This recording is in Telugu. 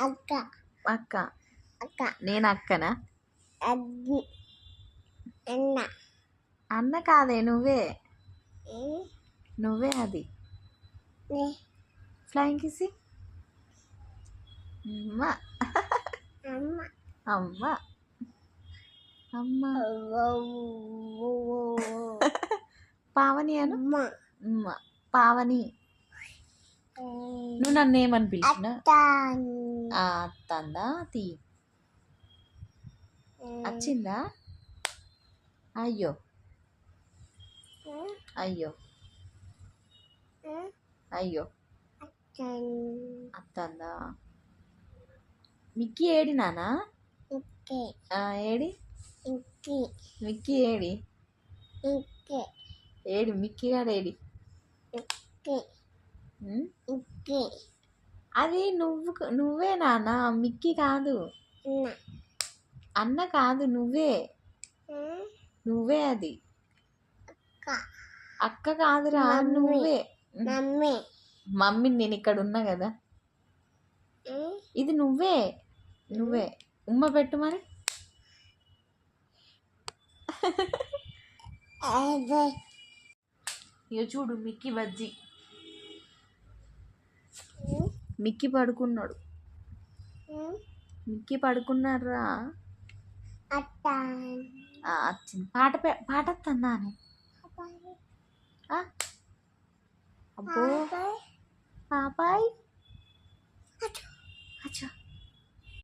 అక్క అక్క అక్క నేను అక్కనా? అన్న అన్న అన్న కాదే, నువ్వే ఉమ్, నువ్వే అది. నే ఫ్లయింగ్ కిసి. అమ్మ అమ్మ అమ్మ అమ్మ. పావని అను. అమ్మ అమ్మ పావని. నువ్వు నన్ను ఏమని పిలిచిన? అత్తందా తీ. వచ్చిందా? అయ్యో అయ్యో అయ్యో అత్తందా. మిక్కీ ఏడి నానా? AD Mickey AD? AD Mickey గాడు ఏడి? ఉమ్? అది నువ్వే నానా, మిక్కీ కాదు. అన్న కాదు, నువ్వే అది. అక్క కాదురా, నువ్వే. మమ్మీ మమ్మీ నేను ఇక్కడ ఉన్నా కదా. ఇది నువ్వే ఉమ్మ పెట్టు మరి. ఇక చూడు మిక్కీ బజ్జి. మిక్కీ పడుకున్నాడు. మిక్కీ పడుకున్నారా? వచ్చింది. పాట వస్తున్నానే. అబ్బో పాపాయ్.